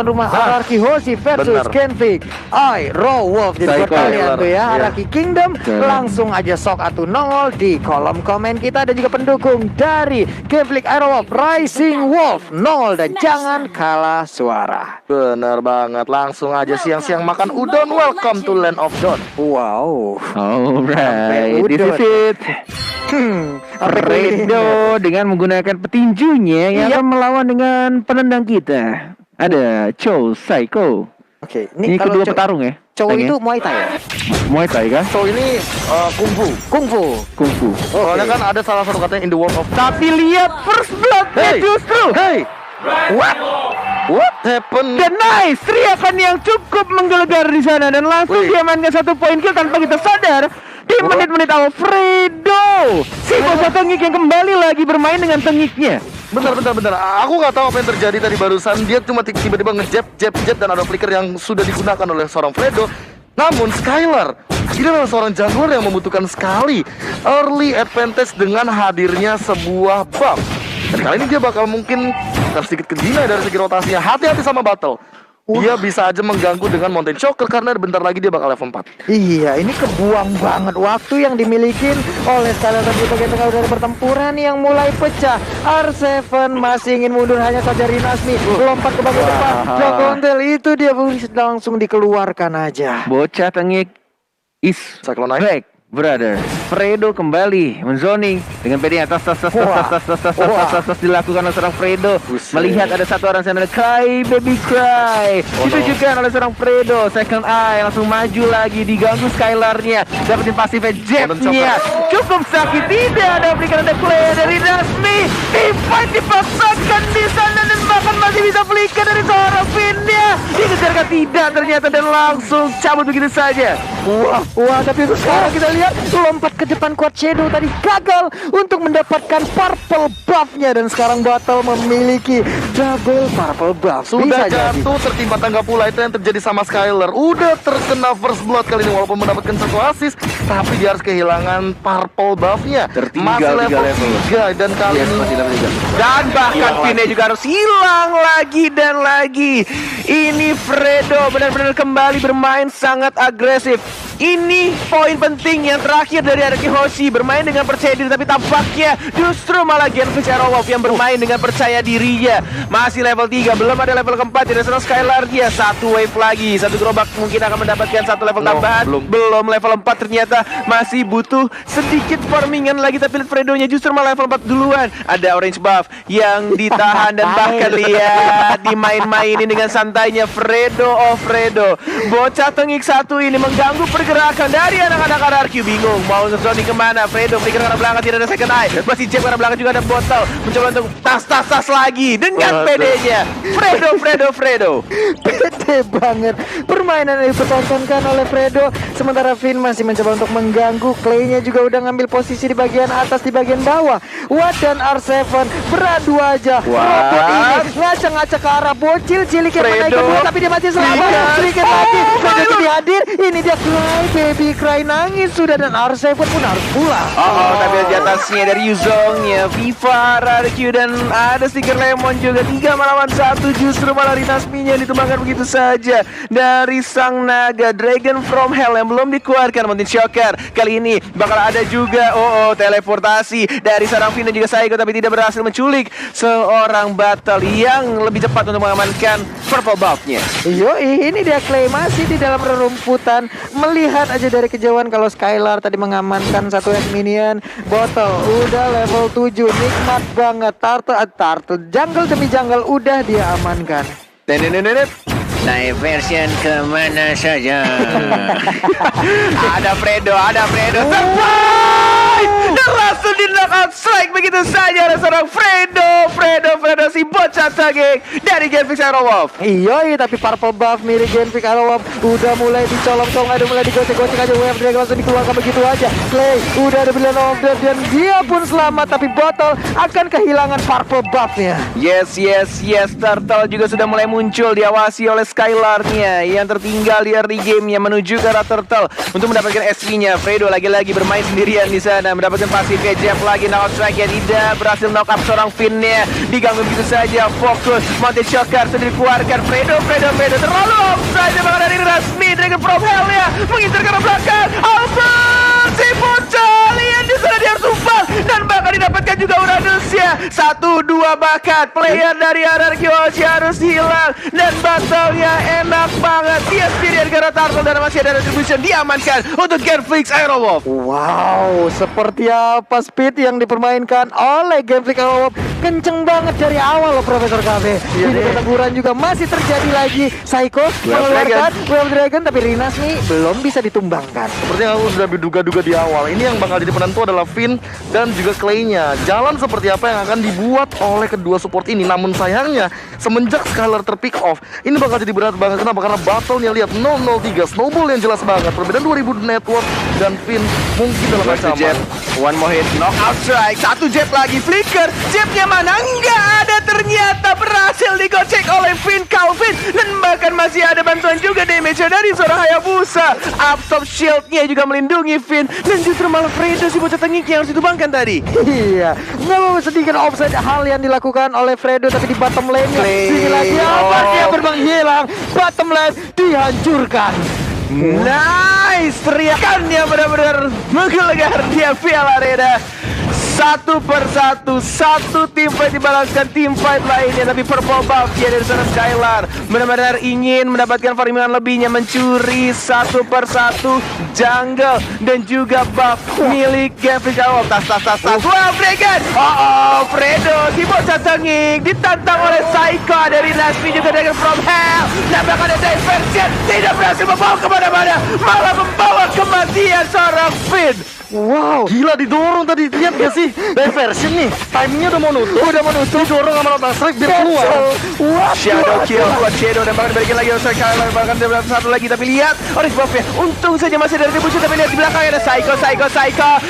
tuan rumah Araki Hoshi versus Genfix Raw Wolf. Jadi buat kalian tuh ya, Araki Kingdom, langsung aja sok atuh nongol di kolom komen kita. Dan juga pendukung dari Genfix Raw Wolf Rising Wolf, nongol dan jangan kalah suara. Bener banget, langsung aja siang-siang makan udon. Welcome to Land of Don. Wow. Alright, this is it. Fredo dengan menggunakan petinjunya yang akan melawan dengan penendang kita. Ada Chow Psycho. Oke, ini kedua petarung ya. Cowok itu Muay Thai ya? Muay Thai kan? So ini Kungfu. Soalnya kan ada salah satu katanya in the world of. Tapi lihat first blood-nya justru. What happened? Dan nice, teriakan yang cukup menggelegar di sana dan langsung diamankan 1 poin kill tanpa kita sadar. Di menit-menit awal Fredo, si bocah tengik yang kembali lagi bermain dengan tengiknya. Bentar. Aku nggak tahu apa yang terjadi tadi barusan. Dia cuma tiba-tiba ngejab dan ada flicker yang sudah digunakan oleh seorang Fredo. Namun Skylar, dia adalah seorang jungler yang membutuhkan sekali early advantage dengan hadirnya sebuah buff. Dan kali ini dia bakal mungkin sedikit kedinai dari segi rotasinya. Hati-hati sama battle. Dia bisa aja mengganggu dengan Mountain Choker karena bentar lagi dia bakal level 4. Iya, ini kebuang banget waktu yang dimiliki oleh Skylar di bagian tengah dari pertempuran yang mulai pecah. R7 masih ingin mundur, hanya saja Rinasmi lompat ke bagian depan. Jokontel itu dia langsung dikeluarkan aja. Bocah tengik is back, brother. Fredo kembali menzoning dengan PD atas dilakukan oleh seorang Fredo. Melihat ada satu orang sana, Cry Baby Cry, ditujukan oleh seorang Fredo. Second Eye langsung maju lagi, diganggu Skylarnya, dapetin pasifnya Jetnya. Cukup sakit, tidak ada flicker, ada play dari Rasmi. Teamfight dipaksakan di sana dan bahkan masih bisa flicker dari seorang Finnya. Dikejarkan tidak ternyata dan langsung cabut begitu saja. Wah, tapi sekarang kita lihat lompat ke depan Quad Shadow tadi gagal untuk mendapatkan purple buff-nya. Dan sekarang Battle memiliki double purple buff. Sudah jatuh tertimpa tangga pula. Itu yang terjadi sama Skylar. Udah terkena first blood kali ini walaupun mendapatkan 1 assist, tapi dia harus kehilangan purple buff-nya. Masih level 3 dan kali ini dan bahkan Vine juga harus hilang lagi dan lagi. Ini Fredo benar-benar kembali bermain sangat agresif. Ini poin penting yang terakhir dari Araki Hoshi, bermain dengan percaya diri, tapi tampaknya justru malah Genfix Raw Wolf yang bermain dengan percaya dirinya. Masih level 3, belum ada level keempat. Tidak senang Skylar, dia 1 wave lagi, 1 gerobak mungkin akan mendapatkan 1 level tambahan. Belum level 4 ternyata, masih butuh sedikit farmingan lagi. Tapi Fredo-nya justru malah level 4 duluan. Ada orange buff yang ditahan dan bahkan lihat dimain-mainin dengan santainya Fredo. Bocah tengik satu ini mengganggu pergerakan dari anak-anak RRQ. Bingung mau zoning kemana. Fredo flicker ke arah belakang, tidak ada second eye. Masih jab ke arah belakang, juga ada botol mencoba untuk tas lagi dengan PD-nya. Fredo pede banget permainan yang dipertontonkan oleh Fredo. Sementara Finn masih mencoba untuk mengganggu. Clay-nya juga udah ngambil posisi di bagian atas, di bagian bawah. Watt dan R7 beradu aja. Robot ini ngaca-ngaca ke arah bocil cilik yang menaik kedua, tapi dia masih selamat. Sedikit lagi Fredo dihadir. Ini dia Cry Baby Cry, nangis sudah, dan R7 pun harus pulang. Tapi di atasnya dari Yuzongnya Viva, RRQ, dan ada stiker Lemon juga. 3 melawan 1, justru malah Rinasminya ditumbangkan begitu saja dari sang naga Dragon from Hell yang belum dikeluarkan. Mountain Shocker kali ini bakal ada juga teleportasi dari seorang Vin dan juga Saigo, tapi tidak berhasil menculik seorang Battle yang lebih cepat untuk mengamankan purple buff-nya. Ini dia Clay masih di dalam rerumputan. Melihat aja dari kejauhan kalau Skylar tadi mengamankan 1 minion. Botol udah level 7, nikmat banget. Turtle jungle demi jungle udah dia amankan. Diversion kemana saja. Ada Fredo surprise! Dan langsung di knockout strike begitu saja oleh seorang Fredo si bocah tagik dari Genfix Raw Wolf. Tapi purple buff milik Genfix Raw Wolf udah mulai dicolong-colong, ada mulai digocek-gocek aja. Wave Dragon langsung dikeluarkan begitu aja. Clay udah ada Billion of Death dan dia pun selamat, tapi Bottle akan kehilangan purple buff-nya. Yes. Turtle juga sudah mulai muncul, diawasi oleh Skylar-nya yang tertinggal di early game-nya menuju ke arah Turtle untuk mendapatkan SV-nya. Fredo lagi-lagi bermain sendirian di sana, mendapatkan pasifnya Jeff lagi. Knock out strike yang tidak berhasil knock up seorang Finn-nya. Diganggu begitu saja. Fokus. Mountain Shocker sudah dikeluarkan. Fredo terlalu offside. Bahkan dari resmi Dragon from Hell-nya mengincar ke arah belakang. Albert si bocah lihat di sana dia harus tumpang dan bahkan didapatkan juga Uranus-nya. 1-2 bakat player dari RRQ Hoshi harus hilang dan battle-nya enak banget. Dia sendirian karena Turtle dan masih ada retribution diamankan untuk Genflix Aerowolf. Wow, seperti apa speed yang dipermainkan oleh Genflix Aerowolf. Kenceng banget dari awal loh Profesor KB. Ini pertempuran juga masih terjadi lagi. Psycho mengeluarkan Wave Dragon tapi Rinas nih belum bisa ditumbangkan. Seperti yang aku sudah duga-duga di awal, ini yang bakal jadi penentu adalah Finn dan juga Clay-nya. Jalan seperti apa yang akan dibuat oleh kedua support ini. Namun sayangnya semenjak Skylar terpick off, ini bakal jadi berat banget. Kenapa? Karena battle-nya lihat 003 snowball yang jelas banget. Perbedaan 2000 network dan Finn mungkin dalam ancaman. One more hit, knockout strike. 1 jab lagi, flicker. Jabnya mana? Enggak ada, ternyata berhasil digocek oleh Finn Calvin. Dan bahkan masih ada bantuan juga damage dari seorang Hayabusa. Upstop shield-nya juga melindungi Finn. Dan justru malah Fredo si bocah tengik yang harus ditumbangkan tadi. Iya, nggak mau sedikit offside hal yang dilakukan oleh Fredo tapi di bottom lane-nya. Sini lagi apa dia berbang hilang. Bottom lane dihancurkan. Nice, teriakannya benar-benar menggelegar dia Vial Arena. 1 per 1, 1 team fight dibalaskan team fight lainnya. Tapi purple buff dia dari sana Skylar benar-benar ingin mendapatkan farmingan lebihnya, mencuri 1 per 1 jungle dan juga buff milik Genflix Aerowolf. Tas. Wow, Dragon. Fredo si bocah tengik ditantang oleh Psycho dari Nasmi juga Dragon from Hell. Nampaknya ada diversion, tidak berhasil membawa kemana-mana, malah membawa kematian seorang Finn. Wow, Gila didorong tadi, lihat gak sih? Diversion nih, timingnya udah mau nutup. Didorong sama Lotus Strike biar keluar. Shadow kill buat Shadow dan bahkan balikin lagi oleh Skylar. Bahkan dia berapa satu lagi tapi lihat orange buff-nya. Untung saja masih ada retribution tapi lihat di belakang ada Psycho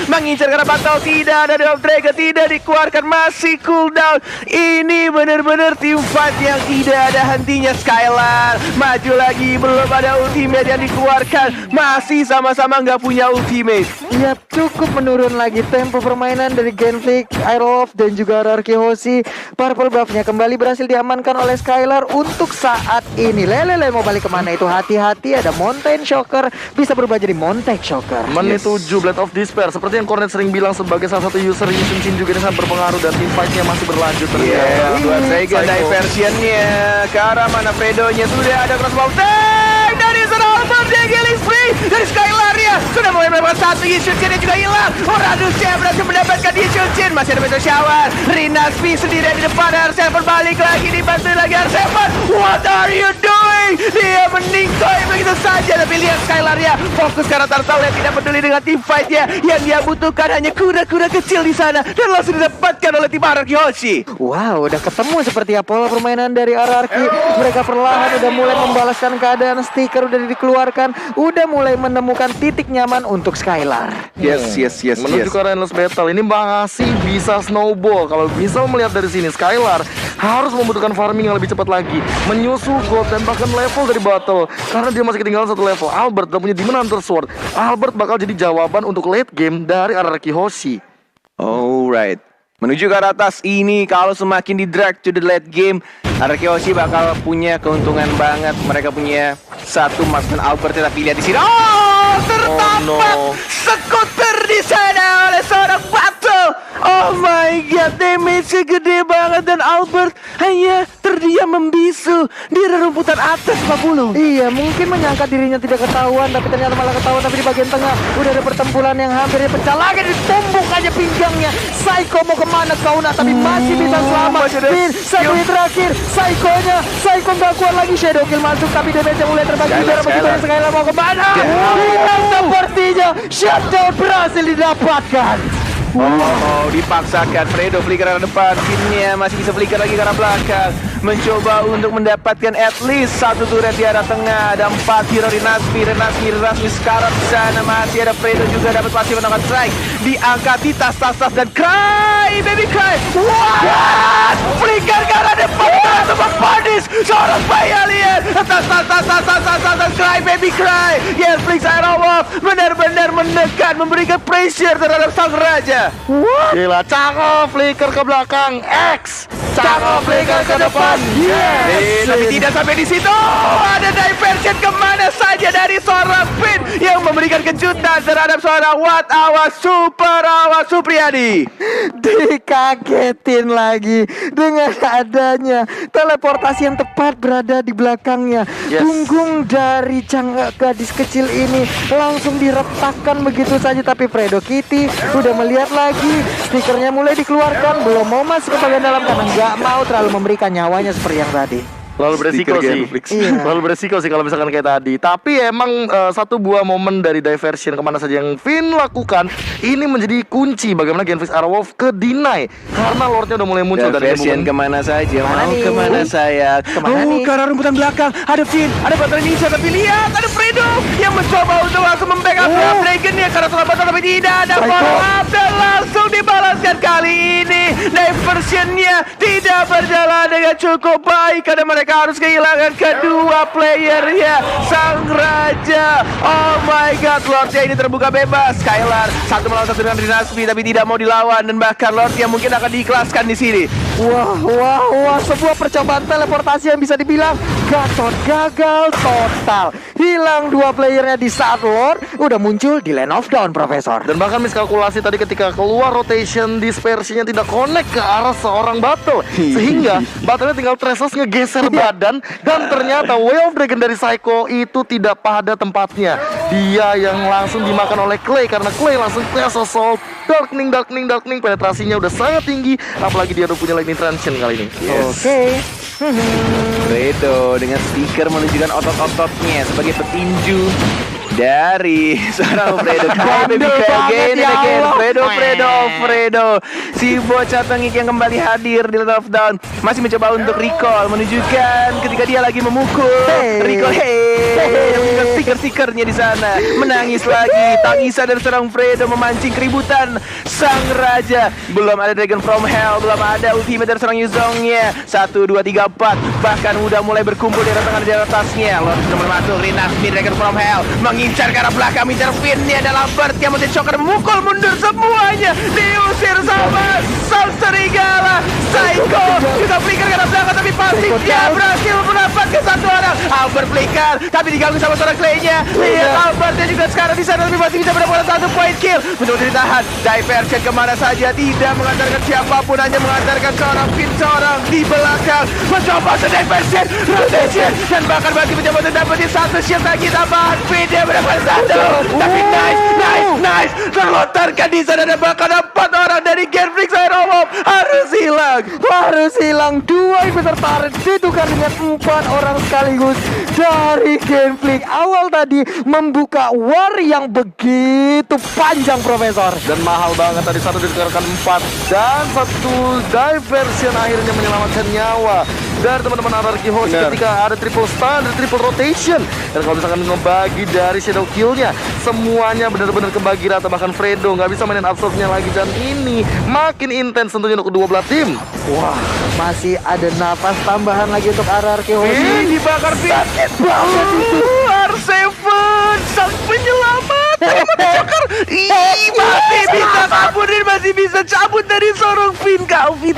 mengincar karena battle. Tidak ada Wave Dragon, tidak dikeluarkan, masih cooldown. Ini benar-benar team fight yang tidak ada hentinya. Skylar maju lagi, belum ada ultimate yang dikeluarkan, masih sama-sama nggak punya ultimate. ya cukup menurun lagi tempo permainan dari Genflix Aerowolf dan juga RRQ Hoshi. Purple buff-nya kembali berhasil diamankan oleh Skylar untuk saat ini. Lele mau balik kemana itu? Hati-hati, ada Mountain Shocker, bisa berubah jadi Mountain Shocker. Menit 7 Blade of Despair. Seperti yang Cornet sering bilang, sebagai salah satu user Yushin juga ini sangat berpengaruh dan team fight-nya masih berlanjut ternyata. Buat Sega diversionnya ke arah mana Fredo-nya sudah ada crossbow tank dari seorang Albert dia killing spree dari Skylar ya. Sudah mulai melakukan satu Yushin juga hilang. Radusnya berhasil mendapatkan Yushin. Masih ada Meteor Shower. Rinaspi sendirian di depan. R7 balik lagi, dibantu lagi R7. What are you doing? Dia meninggoy begitu saja. Tapi lihat Skylar ya, fokus karena Turtle yang tidak peduli dengan team fight-nya. Yang dia butuhkan hanya kuda-kuda kecil di sana dan langsung didapatkan oleh tim RRQ Hoshi. Wow, udah ketemu seperti apa pola permainan dari RRQ. Mereka perlahan udah mulai membalaskan keadaan, stiker udah dikeluarkan, udah mulai menemukan titik nyaman untuk Skylar. Yes. Menuju ke Endless Battle ini masih bisa snowball. Kalau bisa melihat dari sini, Skylar harus membutuhkan farming yang lebih cepat lagi, menyusul gold dan bahkan level dari battle. Karena dia masih ketinggalan satu level. Albert dan punya Demon Hunter Sword. Albert bakal jadi jawaban untuk late game dari RRQ Hoshi. Alright, menuju ke arah atas ini kalau semakin di drag to the late game, RRQ Hoshi bakal punya keuntungan banget. Mereka punya satu Marksman Albert, tapi lihat di sini. Oh, tertapak skuter di sana oleh seorang battle. Oh my god, damage-nya gede banget dan Albert hanya terdiam membisu di rerumputan atas 40. Iya, mungkin menyangka dirinya tidak ketahuan, tapi ternyata malah ketahuan. Tapi di bagian tengah udah ada pertempuran yang hampir pecah lagi, ditumbuk aja pinggangnya. Psycho mau kemana kau nak, tapi masih bisa selamat. Fin, satu hit terakhir, Psycho nggak kuat lagi. Shadow kill masuk, tapi damage-nya mulai terbagi. Skylar mau kemana? Dan sepertinya shutdown berhasil didapatkan. Oh, dipaksakan Fredo flicker arah depan, Finnya masih bisa flicker lagi ke arah belakang, mencoba untuk mendapatkan at least satu turret di arah tengah. Ada 4 hero Rinasmi sekarang di sana. Masih ada Fredo juga dapat pasif menangkan strike, diangkat di tas dan Cry, baby Cry. What? Flicker ke arah depan, sempat panis seorang bayi alien. Cry baby cry. Genflix Aerowolf benar-benar menekan, memberikan pressure terhadap sang raja. Gila, cakep, flicker ke belakang, X, cakep, flicker ke depan, yes. Tapi tidak sampai di situ. Ada diversion kemana saja dari seorang Finn yang memberikan kejutan terhadap seorang Wat Awas Super Awas Supriyadi. Dikagetin lagi dengan adanya teleportasi yang tepat berada di belakangnya. Yes. Punggung dari gadis kecil ini langsung diretakkan begitu saja. Tapi Fredo Kitty udah melihat lagi, stikernya mulai dikeluarkan, belum mau masuk ke bagian dalam karena nggak mau terlalu memberikan nyawanya seperti yang tadi. Lalu beresiko Stiker sih, Genflix. Iya. lalu beresiko sih kalau misalkan kayak tadi. Tapi emang satu buah momen dari diversion kemana saja yang Finn lakukan ini menjadi kunci bagaimana Genflix Aerowolf ke deny karena Lordnya udah mulai muncul dari Diversion momen. kemana saja? Kemana Mau nih? kemana saya? Kemana nih? Ke arah rumputan belakang. Ada Finn, ada Battle Ninja, tapi lihat ada Fredo yang mencoba untuk langsung membackup Dragon-nya karena terlambat tapi tidak ada follow up dan langsung dibalaskan. Kali ini diversionnya tidak berjalan dengan cukup baik karena mereka harus kehilangan kedua playernya, sang raja. Oh my god, Lordnya ini terbuka bebas. Skylar satu melawan satu dengan Rinasmi tapi tidak mau dilawan dan bahkan Lordnya mungkin akan diikhlaskan di sini. Wah, sebuah percobaan teleportasi yang bisa dibilang gagal total. Hilang dua playernya di saat Lord udah muncul di Land of Dawn, Profesor. Dan bahkan miskalkulasi tadi ketika keluar rotation dispersinya tidak connect ke arah seorang battle, sehingga battle-nya tinggal Tresos ngegeser badan. Dan ternyata Way of Dragon dari Psycho itu tidak pada tempatnya. Dia yang langsung dimakan oleh Clay karena Clay langsung Clash Assault, Darkening. Penetrasinya udah sangat tinggi, apalagi dia udah punya Lightning Transient kali ini. Oke. Fredo dengan stiker menunjukkan otot-ototnya sebagai petinju dari seorang Fredo. Bandel banget, ya Allah. Fredo. Si bocah tengik yang kembali hadir di Land of Dawn masih mencoba untuk recall, menunjukkan ketika dia lagi memukul. Recall, dengan stiker-stikernya di sana. Menangis lagi. Tangisan dari seorang Fredo memancing keributan sang raja. Belum ada Dragon from Hell, belum ada ultimate dari seorang Yuzongnya. 1, 2, 3, 4. Bahkan udah mulai berkumpul di tengah di atasnya. Lord sudah mulai masuk. Rinasmi Dragon from Hell mengincar ke arah belakang, mengincar Finn-nya dalam Bert yang menjadi shocker, memukul mundur semuanya, diusir sama sang serigala. Psycho juga flicker ke arah belakang tapi pasti dia berhasil mendapatkan satu orang. Albert flicker tapi diganggu sama seorang Clay-nya. Lihat Albertnya juga sekarang di sana tapi masih bisa mendapatkan satu point kill. Mencoba ditahan, diversion kemana saja, tidak mengantarkan siapapun, hanya mengantarkan seorang Finn, seorang di belakang. Mencoba diversion, rotation dan bahkan masih mencoba untuk dapetin satu shield lagi tambahan. Finn dia mendapat satu, tapi nice terlontarkan di sana dan bahkan 4 orang dari Genflix Aerowolf harus hilang. Dua inhibitor turret ditukar dengan 4 orang sekaligus dari Genflix. Awal tadi membuka war yang begitu panjang, Profesor, Dan mahal banget tadi, satu ditukarkan 4 dan satu diversion akhirnya menyelamatkan nyawa dari teman-teman Anarchy Hoshi ketika ada triple stun dan triple rotation. Dan kalau misalkan ngebagi dari shadow kill-nya, semuanya benar-benar kebagi rata. Bahkan Fredo nggak bisa mainin absorb-nya lagi. Dan ini makin intens tentunya untuk kedua belah tim. Wah, masih ada napas tambahan lagi untuk RRQ Hoshi. Dibakar sakit banget itu. R7 sang penyelamat Joker. Masih bisa kabur dan masih bisa cabut dari seorang Finn. Calvin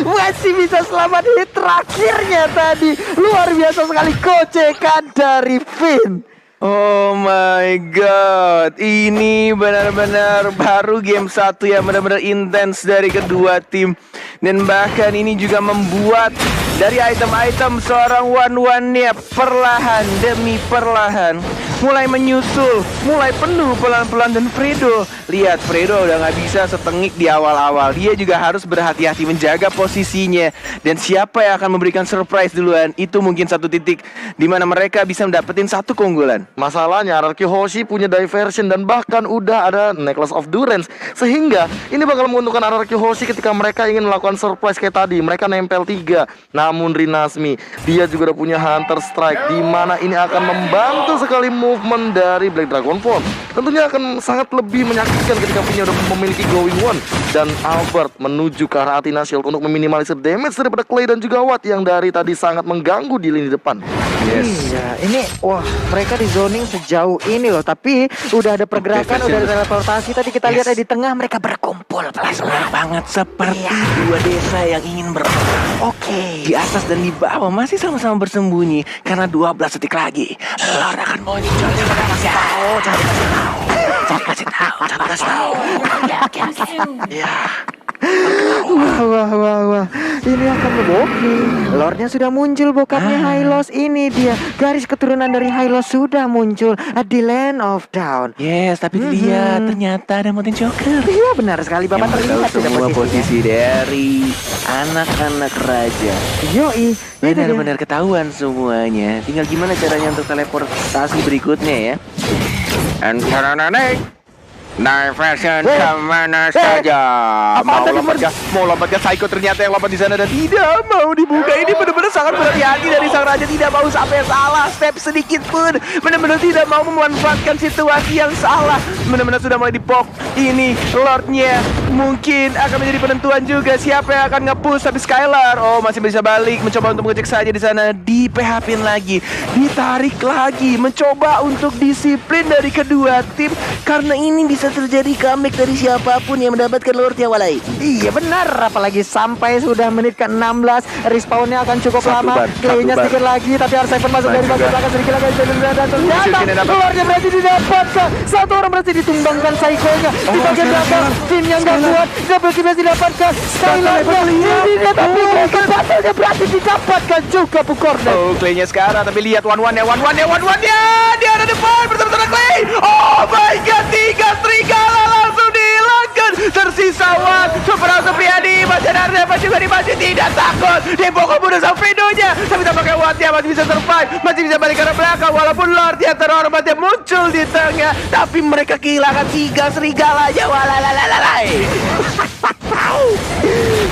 Masih bisa selamat hit terakhirnya tadi. Luar biasa sekali gocekan dari Finn. Oh my god, ini benar-benar baru game 1 yang benar-benar intens dari kedua tim. Dan bahkan ini juga membuat dari item-item seorang one-one-nya perlahan demi perlahan mulai menyusul, mulai penuh pelan-pelan. Dan Fredo, lihat Fredo udah gak bisa setengik di awal-awal. Dia juga harus berhati-hati menjaga posisinya. Dan siapa yang akan memberikan surprise duluan, itu mungkin satu titik di mana mereka bisa mendapatkan satu keunggulan. Masalahnya Anarchy Hoshi punya diversion dan bahkan udah ada Necklace of Durance, sehingga ini bakal menguntungkan Anarchy Hoshi ketika mereka ingin melakukan surprise kayak tadi. Mereka nempel 3. Nah Namun Rinasmi, dia juga udah punya Hunter Strike, di mana ini akan membantu sekali movement dari Black Dragon Form. Tentunya akan sangat lebih menyakitkan ketika punya udah memiliki Going One. Dan Albert menuju ke arah Athena Shield untuk meminimalisir damage daripada Clay dan juga Watt yang dari tadi sangat mengganggu di lini depan. Iya, ini wah mereka di zoning sejauh ini loh, tapi udah ada pergerakan, udah ada teleportasi. Tadi kita lihat di tengah mereka berkumpul. Benar banget, seperti dua desa yang ingin berperang. Oke. Di atas dan di bawah masih sama-sama bersembunyi karena 12 detik lagi Lord akan muncul. Jangan kasih tahu. Ya. Wah. Ini akan oke. Lordnya sudah muncul, bokapnya Hylos. Ini dia, garis keturunan dari Hylos sudah muncul di Land of Dawn. Yes, tapi lihat ternyata ada Mountain Joker. Iya benar sekali, Bapak terlihat sudah semua posisinya. posisi dari anak-anak raja. Yoi, Benar-benar ketahuan semuanya. Tinggal gimana caranya untuk teleportasi berikutnya ya. Diversion kemana saja. Mau lompat ke Psycho, ternyata yang lompat di sana dan tidak mau dibuka. Ini benar-benar sangat berhati-hati dari sang raja, tidak mau sampai salah step sedikit pun. Benar-benar tidak mau memanfaatkan situasi yang salah. Benar-benar sudah mulai dipok. Ini Lordnya mungkin akan menjadi penentuan juga siapa yang akan nge-push. Tapi Skylar, oh masih bisa balik, mencoba untuk mengecek saja di sana. Di PHP lagi, ditarik lagi, mencoba untuk disiplin dari kedua tim karena ini bisa terjadi comeback dari siapapun yang mendapatkan Lordnya Walai. Iya benar, apalagi sampai sudah menit ke-16. Respawnnya akan cukup lama. Claynya sedikit lagi, tapi R7 masuk dari bagian belakang sedikit lagi. Dan ternyata Lordnya berhasil didapatkan. Satu orang berhasil ditumbangkan Psycho-nya. Di bagian belakang, Finn yang gak kuat. Double kill berhasil didapatkan. Skylar-nya ini dia, tapi batalnya berhasil didapatkan juga Pukornet. Oh, Clay-nya sekarang, tapi lihat one-one-nya. Dia ada depan bersama Clay. Oh my god, 3 serigala langsung dihilangkan. Tersisa Watt, Super Supriyadi, masih ada Ardefa juga masih tidak takut. Dia pokok bunuh sang Fredo-nya. Tapi tampaknya Watt-nya masih bisa survive, masih bisa balik ke arah belakang. Walaupun Lord yang terhormat yang muncul di tengah, tapi mereka kehilangan 3 serigalanya. Walalalalai.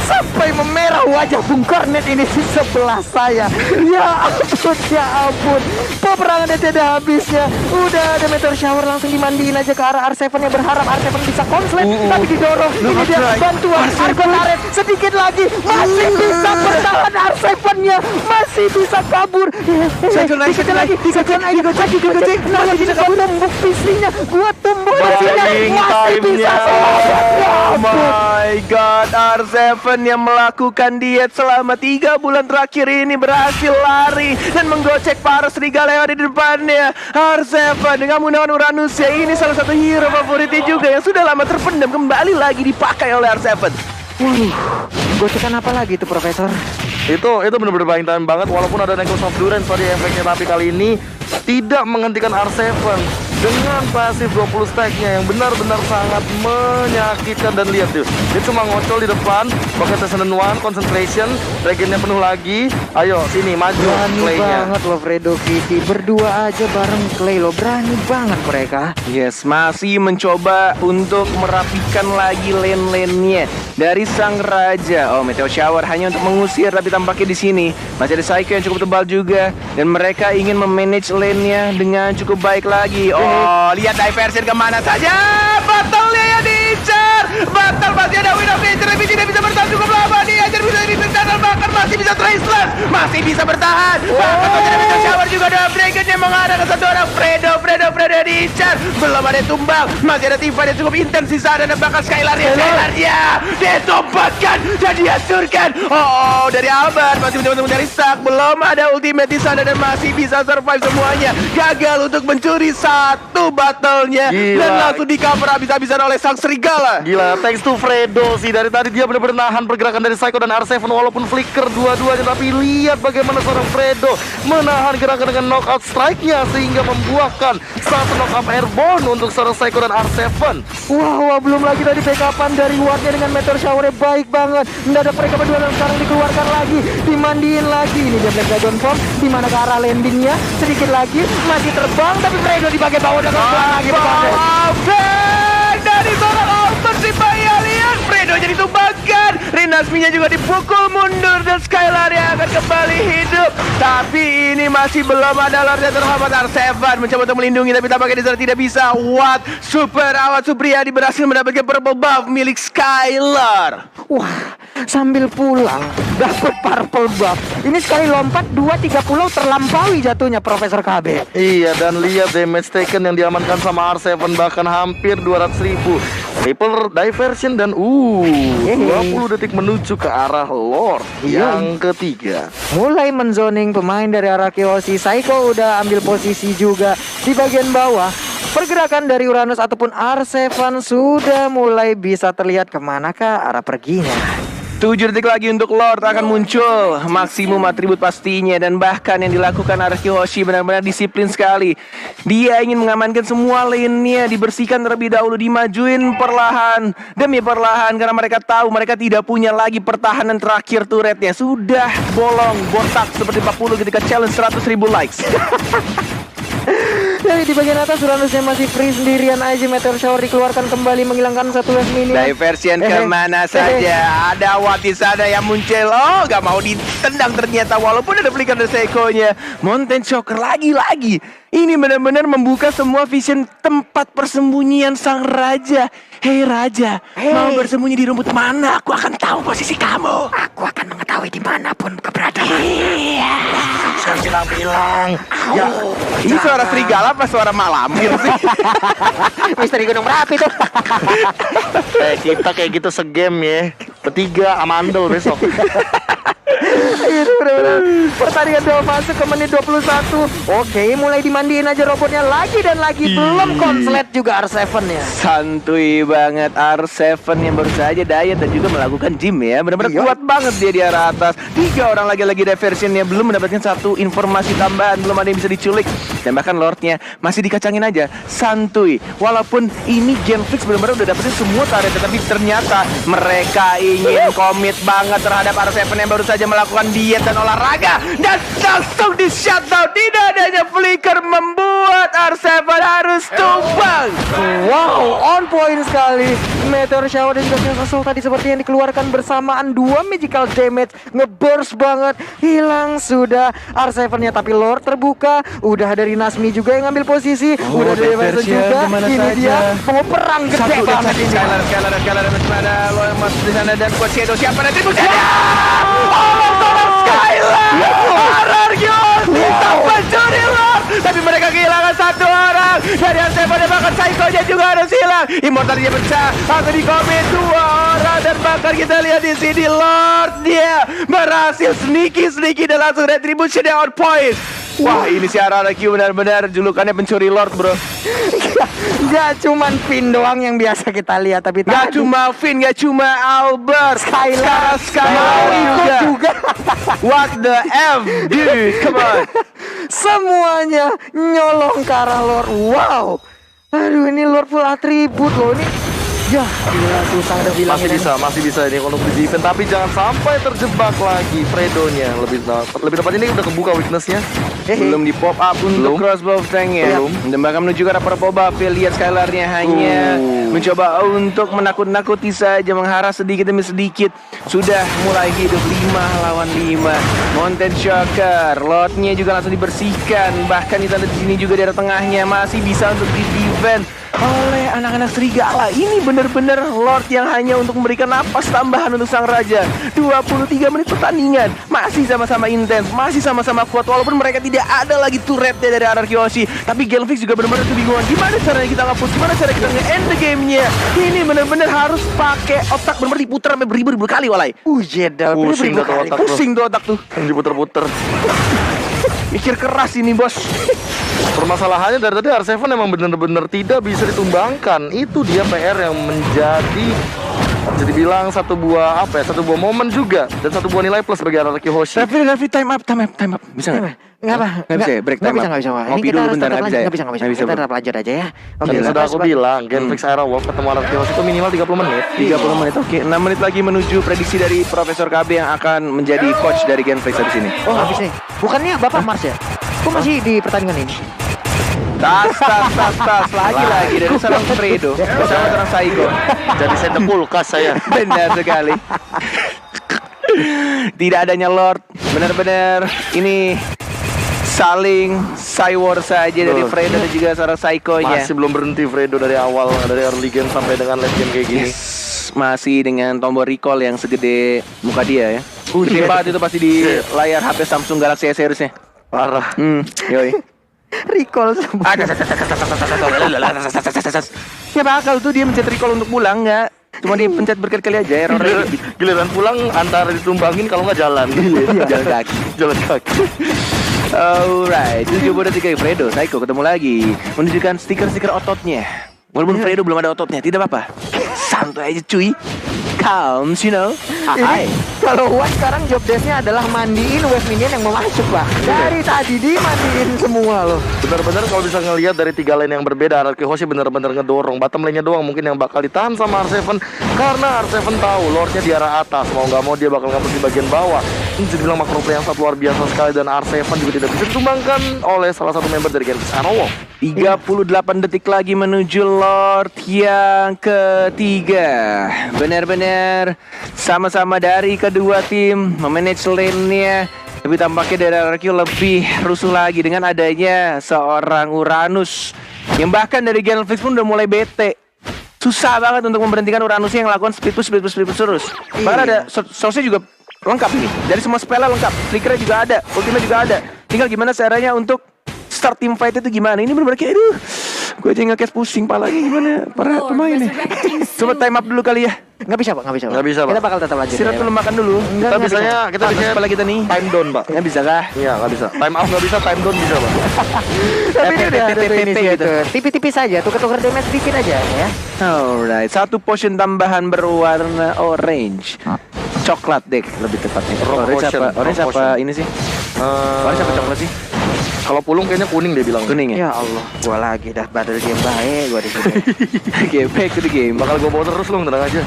Sampai memerah wajah Bung Kornet ini di sebelah saya. Ya ampun. Peperangannya tidak habisnya. Udah ada Meteor Shower, langsung dimandiin aja ke arah R7 yang berharap R7 bisa konslet. Tapi didorong. Ini dia bantuan Argon Aret. Sedikit lagi masih bisa bertahan R7-nya. Masih bisa kabur. Dikit lagi. Masih bisa kabur. Tumbuk pislinya. Gua tumbuk pislinya. Masih bisa. Oh my god, R7 yang melakukan diet selama 3 bulan terakhir ini berhasil lari dan menggocek para serigala yang ada di depannya. R7 dengan menggunakan Uranusnya, ini salah satu hero favoritnya juga yang sudah lama terpendam kembali lagi dipakai oleh R7. Waduh, gocekan apa lagi itu Profesor? Itu benar-benar buying time banget. Walaupun ada Necklace of Durance tadi efeknya, tapi kali ini tidak menghentikan R7 dengan pasif 20 stack-nya yang benar-benar sangat menyakitkan. Dan lihat tuh, dia cuma ngocol di depan, pakai Season 1, concentration, regennya penuh lagi. Ayo sini maju. Berani Clay-nya banget loh Fredo Kitty, berdua aja bareng Clay loh, berani banget mereka. Yes, masih mencoba untuk merapikan lagi lane-lane-nya dari sang raja. Oh, Meteor Shower hanya untuk mengusir, tapi tampaknya di sini masih ada Psycho yang cukup tebal juga dan mereka ingin memanage lane-nya dengan cukup baik lagi. Oh, lihat diversion kemana saja. Battle-nya yang diincar. Battle masih ada Wind of Nature, tapi tidak bisa bertahan cukup lama. Diajar bisa diincar dan bahkan masih bisa Traceless. Masih bisa bertahan. Bahkan masih ada Meteor Shower juga ada Dragon yang mengarah ke satu orang. Fredo yang diincar. Belum ada tumbang. Masih ada Tifa yang cukup intens di sana dan bahkan Skylar-nya ditumpahkan dan dihancurkan. Oh, dari Albert masih mencoba mencari stack. Belum ada ultimate di sana dan masih bisa survive semuanya. Gagal untuk mencuri satu battle-nya dan langsung di cover habis-habisan oleh sang serigala. Gila, thanks to Fredo sih. Dari tadi dia benar-benar nahan pergerakan dari Psycho dan R7 walaupun flicker dua-duanya. Tapi lihat bagaimana seorang Fredo menahan gerakan dengan knockout strike-nya sehingga membuahkan satu knockout airborne untuk seorang Psycho dan R7. Wah, belum lagi tadi backupan dari Watt-nya dengan Meteor Shower-nya baik banget. Mendadak mereka berdua dan sekarang dikeluarkan lagi, dimandiin lagi. Ini dia Black Dragon Form, di mana ke arah landingnya sedikit lagi masih terbang, tapi Fredo di bagian bawah dan terbang lagi. Back dari seorang Albert si bayi alien. Fredo Fredo-nya ditumbangkan. Rinasminya juga dipukul mundur dan Skylar yang akan kembali hidup. Tapi ini masih belum ada Lord yang terhormat. R7 mencoba untuk melindungi tapi tampaknya di sana tidak bisa. What? Super Awat Supriyadi berhasil mendapatkan purple buff milik Skylar. Wah, sambil pulang dapat purple buff. Ini sekali lompat 2-3 pulau terlampaui jatuhnya Profesor KB. Iya, dan lihat damage taken yang diamankan sama R7 bahkan hampir 200.000. Triple diversion dan 20 detik menuju ke arah Lord yang ketiga. Mulai menzoning pemain dari arah Kyoshi. Psycho udah ambil posisi juga di bagian bawah. Pergerakan dari Uranus ataupun R7 sudah mulai bisa terlihat kemanakah arah perginya. 7 detik lagi untuk Lord akan muncul. Maksimum atribut pastinya. Dan bahkan yang dilakukan Araki Hoshi benar-benar disiplin sekali. Dia ingin mengamankan semua lane-nya. Dibersihkan terlebih dahulu. Dimajuin perlahan demi perlahan. Karena mereka tahu mereka tidak punya lagi pertahanan terakhir turretnya. Sudah bolong, botak seperti 40 ketika challenge 100.000 likes. Dari di bagian atas Uranusnya masih free sendirian aja. Meteor Shower dikeluarkan kembali menghilangkan satu wave minion. Diversion kemana saja. Ada Wati sana yang muncul. Oh, gak mau ditendang ternyata. Walaupun ada flicker dari Seiko-nya. Mountain Shocker lagi-lagi. Ini benar-benar membuka semua vision tempat persembunyian sang raja. Hei raja, mau bersembunyi di rumput mana? Aku akan tahu posisi kamu. Aku akan mengetahui dimanapun keberadaan. Iya. Saya bilang, ya, Ini suara serigala apa suara malamir sih? Misteri Gunung Merapi tuh. kita kayak gitu segame ya. Bertiga amandel besok. Itu benar-benar pertandingan udah masuk ke menit 21. Oke, mulai dimandiin aja robotnya lagi dan lagi. Belum konslet juga R7 ya. Santuy banget R7 yang baru saja diet dan juga melakukan gym ya. Benar-benar kuat banget dia di arah atas. 3 orang lagi diversionnya belum mendapatkan satu informasi tambahan. Belum ada yang bisa diculik. Dan bahkan Lordnya masih dikacangin aja. Santuy. Walaupun ini Genflix benar-benar udah dapetin semua target. Tapi ternyata mereka ingin komit banget terhadap R7 yang baru saja melakukan diet dan olahraga. Dan langsung di shutdown. Tidak adanya flicker membuat R7 harus tumbang. Wow, on point sekali. Meteor Shower dan juga Chaos Assault tadi seperti yang dikeluarkan bersamaan. 2 magical damage ngeburst banget. Hilang sudah R7-nya. Tapi Lord terbuka. Udah dari Nasmi juga yang ngambil posisi. Udah dari Vincent juga. Ini dia mau perang gede banget ini. Skylar ada lo yang masuk di sana dan buat Shadow siapa nanti bukan tolong Skylar Arargios bisa mencuri Lord tapi mereka kehilangan satu orang dari R7 dan bahkan Psycho-nya juga harus hilang. Immortalnya pecah langsung di-commit 2 orang dan bahkan kita lihat di sini Lord dia berhasil sneaky dan langsung retribution on point. Wah, ini si Araraki benar-benar julukannya pencuri Lord, bro. Gak cuman Finn doang yang biasa kita lihat, tapi Gak cuma Finn, gak cuma Albert, Skylar juga. What the F, dude, come on. Semuanya nyolong ke arah Lord. Wow. Aduh, ini Lord full atribut loh ini. Ya, gila susah ada bilang Masih bisa ini untuk di defense, tapi jangan sampai terjebak lagi Fredo-nya. Lebih tepat ini udah kebuka weakness-nya. Belum di pop up untuk crossbow tank-nya. Dan bahkan menuju ke arah purple buff. Lihat Skylar-nya hanya mencoba untuk menakut-nakuti saja, mengharas sedikit demi sedikit. Sudah mulai hidup 5 lawan 5. Mountain Shocker, Lord-nya juga langsung dibersihkan. Bahkan di sini juga di arah tengahnya masih bisa untuk di-defend oleh anak-anak serigala. Ini benar-benar Lord yang hanya untuk memberikan napas tambahan untuk sang raja. 23 menit pertandingan masih sama-sama intens, masih sama-sama kuat. Walaupun mereka tidak ada lagi turretnya dari Araki Hoshi, tapi Genflix juga benar-benar kebingungan gimana caranya kita ngapus, gimana cara kita nge-end the game-nya. Ini benar-benar harus pakai otak, benar-benar diputar sampai beribu-ribu kali walai. jeda Pusing tuh otak tuh. Pusing tuh otak tuh. Diputer-puter. Mikir keras ini, bos. Permasalahannya dari tadi R7 emang benar-benar tidak bisa ditumbangkan. Itu dia PR yang menjadi bisa dibilang satu buah momen juga dan satu buah nilai plus bagi Araki Hoshi. Raffi, time up. Bisa nggak? Nggak bisa ya, break time up. Nggak bisa. Ngopi dulu bentar, nggak bisa ya? Nggak bisa. Kita tetap lanjut aja ya. Oke, sudah aku bilang, Genflix Aero Wolf ketemu Araki Hoshi itu minimal 30 menit. 30 menit, oke. 6 menit lagi menuju prediksi dari Profesor KB yang akan menjadi coach dari Genflix di sini. Oh, habis nih. Bukannya Bapak Mars ya? Kok masih di pertandingan ini? Tas. Lagi dari seorang Fredo bersama seorang Saiko. Jadi saya kulkas saya. Benar sekali. Tidak adanya Lord, benar-benar ini saling cywar saja dari Fredo dan juga seorang Saiko-nya. Masih belum berhenti Fredo dari awal, dari early game sampai dengan late game kayak gini. Masih dengan tombol recall yang segede muka dia ya. Gede banget itu pasti di layar HP Samsung Galaxy S series-nya. Parah. Yoi. Recall semua. Ya bakal tuh dia mencet recall untuk pulang nggak? Cuma dia pencet berkali-kali aja error. Giliran pulang antara ditumbangin kalau nggak jalan. Jalan kaki. Jalan kaki. Alright, 7-3 Fredo, Saiko ketemu lagi menunjukkan stiker-stiker ototnya. Walaupun Fredo belum ada ototnya, tidak apa-apa. Santai aja cuy. Calm, you know. Ini kalau Watt sekarang job desk-nya adalah mandiin wave minion yang mau masuk, Pak. Dari tadi dimandiin semua loh. Benar-benar kalau bisa ngelihat dari 3 lane yang berbeda, Araki Hoshi benar-benar ngedorong. Bottom lane-nya doang mungkin yang bakal ditahan sama R7, karena R7 tahu Lord-nya di arah atas. Mau nggak mau dia bakal ngambil di bagian bawah. Ini jadi bilang makro play yang sangat luar biasa sekali, dan R7 juga tidak bisa ditumbangkan oleh salah satu member dari Genfix Arrow. 38 detik lagi menuju Lord yang ketiga. Benar-benar sama-sama dari kedua tim memanage lane-nya. Tapi tampaknya dari RRQ lebih rusuh lagi dengan adanya seorang Uranus, yang bahkan dari Genflix pun udah mulai bete. Susah banget untuk memberhentikan Uranus yang lakukan speed push terus. Bahkan ada source-nya juga lengkap nih. Dari semua spellnya lengkap, flickernya juga ada, ultimate juga ada. Tinggal gimana caranya untuk start team fight itu gimana. Ini bener-bener kayak aduh, gue aja nge-cast pusing palanya gimana para pemainnya. Coba time up dulu kali ya. Nggak bisa, Pak. Nggak bisa, Pak. Kita bakal tetap lanjut. Istirahat dulu, makan dulu. Kita bisanya kepala kita nih. time down, Pak. Nggak bisa kah? Iya, nggak bisa. Time up nggak bisa, time down bisa, Pak. Tapi ini udah ada tuh ini gitu. Tipis-tipis aja, tuker-tuker damage dikit aja ya. Alright, 1 potion tambahan berwarna orange. Coklat deh lebih tepatnya. Orange apa ini sih? Orange apa coklat sih? Kalau pulung kayaknya kuning dia bilang. Kuning ya? Ya Allah, gua lagi dah battle game baik gua di sini. Game back to the game. Bakal gue bawa terus lo, tenang aja.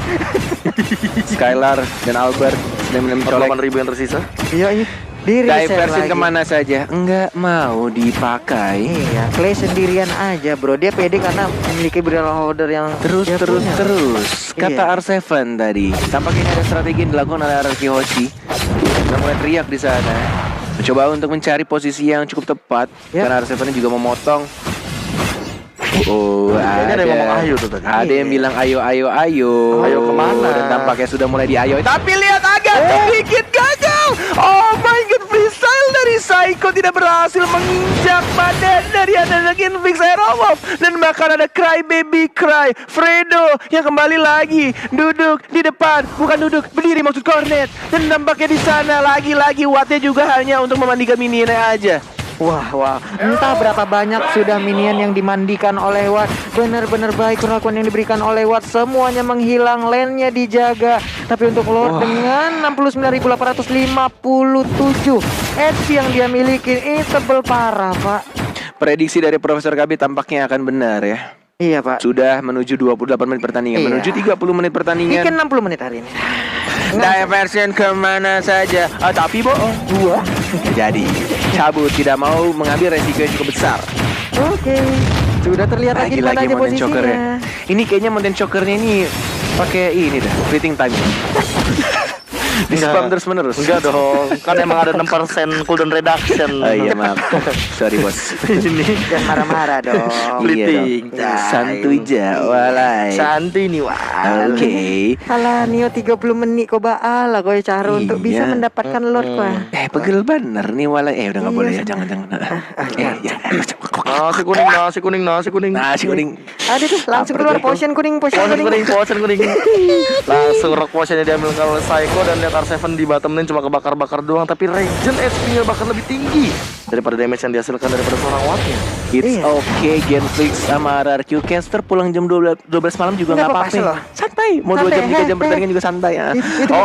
Skylar dan Albert sedang mencolek. 8.000 yang tersisa. Iya. Diversin kemana saja? Enggak mau dipakai. Iya, Clay sendirian aja, bro. Dia pede karena memiliki barrel holder yang Terus. Kata Iya. R7 tadi. Tampaknya ada strategi yang dilakukan oleh Araki Hoshi. Sudah mulai teriak di sana. Mencoba untuk mencari posisi yang cukup tepat. Karena R7 juga memotong. Oh, Kayaknya ada yang ngomong ayo tuh tadi. Ada yang bilang ayo. Ayo kemana? Dan tampaknya sudah mulai diayo. Tapi lihat agak sedikit gagal. Oh my god, freestyle dari Saiko tidak berhasil menginjak badan dari Genfix Aerowolf. Dan bahkan ada Cry Baby Cry Fredo yang kembali lagi duduk di depan. Bukan duduk, berdiri maksud Cornet. Dan tampaknya di sana lagi-lagi Wattnya juga hanya untuk memandikan minionnya aja. Wah, entah berapa banyak sudah minion yang dimandikan oleh Watt. Benar-benar baik perlakuan yang diberikan oleh Watt. Semuanya menghilang, lane-nya dijaga. Tapi untuk Lord dengan 69.857 HP yang dia miliki, ini tebel parah, Pak. Prediksi dari Profesor KB tampaknya akan benar ya. Iya, Pak. Sudah menuju 28 menit pertandingan, Iya. menuju 30 menit pertandingan. Mungkin 60 menit hari ini. Diversion kemana saja. Tapi bohong. Dua. Jadi cabut, tidak mau mengambil resiko yang cukup besar. Oke. Sudah terlihat lagi mana aja Mountain Choker-nya. posisinya. Ini kayaknya Mountain Choker-nya ini pakai ini dah, fleeting time. Di spam terus menerus. Enggak dong, kan emang ada 6% cooldown reduction. Oh iya maaf. Sorry bos. Ini Jangan marah-marah dong. Fleeting. Santuy aja, walai. Santuy nih, wah. Oke. Alah, Nio 30 menit kok baala kok cara untuk bisa Iya. mendapatkan Lord kok. Pegel bener nih walai. Udah nggak boleh ya, jangan. Ya. Nasi kuning. Nasi kuning. Ada tuh langsung keluar potion kuning. Potion kuning. Langsung rock potionnya diambil oleh Saiko, dan lihat R7 di bottom lane cuma kebakar-bakar doang, tapi regen HP-nya bahkan lebih tinggi daripada damage yang dihasilkan daripada seorang Wattnya. It's okay, Genflix sama RRQ Caster pulang jam 12 malam juga Nggak nggak apa-apa apa-apa. loh. Santai, mau 2 jam 3 jam pertandingan juga santai ya. Itu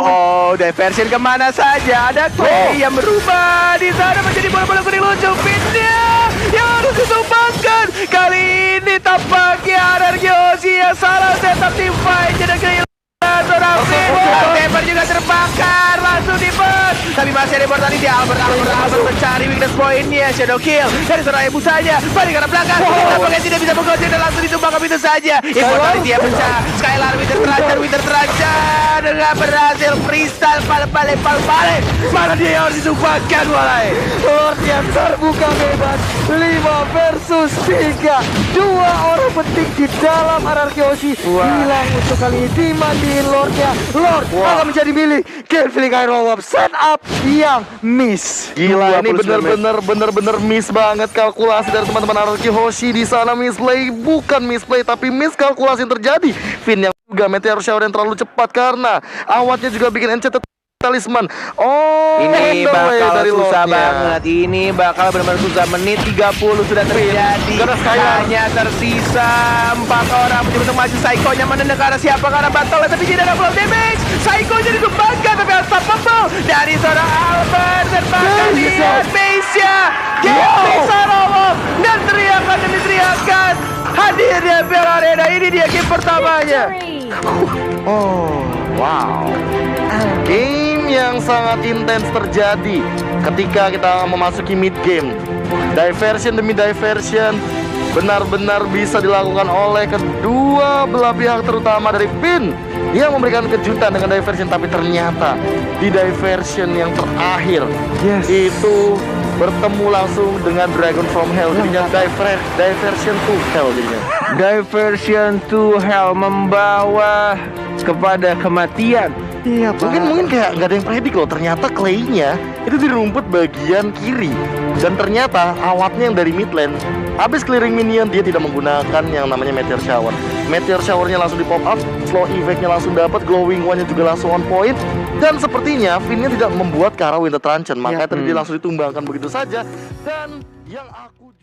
Diversion kemana saja? Ada Clay yang berubah di sana menjadi bola-bola kuning lucu. Pinnya yang harus disumbangkan. Kali ini tampaknya RRQ Hoshi yang salah setup tim fight. Jadi kehilangan seorang tim. Temper juga terbakar. langsung di burst. Tapi masih ada Immortality. Albert mencari weakness point-nya. Shadow kill dari seorang ibu saja. Balik ke arah belakang. Apakah tidak bisa menggocek dan langsung ditumbangkan itu saja. Immortality yang pecah. Skylar Winter Tracer dengan berhasil freestyle balik. Mana dia yang harus ditumbangkan mulai. Lord yang terbuka bebas 5 versus 3. 2 orang penting di dalam RRQ Hoshi hilang untuk kali ini dimandiin Lordnya. Lord akan menjadi milik Kevin Kairowab. Set up yang miss. Gila, ini 29 bener-bener miss banget kalkulasi dari teman-teman RRQ Hoshi di sana. Misplay, bukan misplay tapi miskalkulasi yang terjadi. Finn yang juga Meteor Shower yang terlalu cepat karena awatnya juga bikin Enchanted Talisman. Oh, ini bakal dari susah Lordnya. banget. Ini bakal benar-benar susah. Menit 30 sudah terjadi. Hanya tersisa 4 orang mencoba untuk maju. Psycho-nya menendang ke arah siapa? Ke arah battle, tapi tidak ada blow damage. Psycho-nya ditumbangkan tapi unstoppable dari seorang Albert. Terbakar lihat base-nya. Bisa Rowob dan teriakan demi teriakan. Hadirnya Piala Arena. Ini dia game pertamanya. Oh, wow. Game yang sangat intens terjadi ketika kita memasuki mid game. Diversion demi diversion benar-benar bisa dilakukan oleh kedua belah pihak, terutama dari Finn yang memberikan kejutan dengan diversion. Tapi ternyata di diversion yang terakhir itu bertemu langsung dengan Dragon from Hell. Jadinya diversion to hell jadinya. Diversion to hell membawa kepada kematian. Iya, Pak. Mungkin kayak nggak ada yang predik loh. Ternyata Clay-nya itu di rumput bagian kiri. Dan ternyata awatnya yang dari mid lane, habis clearing minion dia tidak menggunakan yang namanya Meteor Shower. Meteor Shower-nya langsung di pop up, slow effect-nya langsung dapat, glowing one-nya juga langsung on point. Dan sepertinya Finn-nya tidak membuat ke arah Winter Truncheon. Makanya tadi dia langsung ditumbangkan begitu saja. Dan yang aku